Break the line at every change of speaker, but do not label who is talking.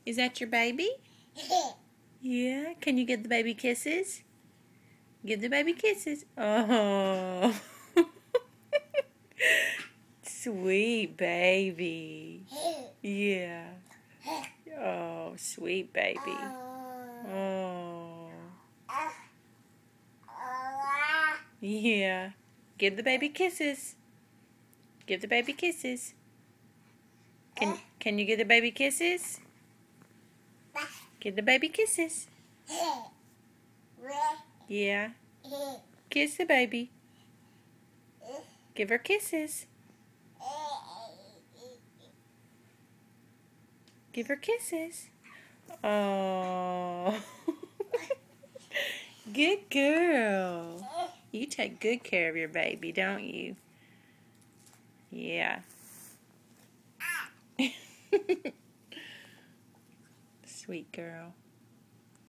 Is that your baby? Yeah. Can you give the baby kisses? Give the baby kisses. Oh. Sweet baby. Yeah. Oh, sweet baby. Oh. Yeah. Give the baby kisses. Give the baby kisses. Can you give the baby kisses? Give the baby kisses. Yeah. Kiss the baby. Give her kisses. Give her kisses. Oh. Good girl. You take good care of your baby, don't you? Yeah. Sweet girl.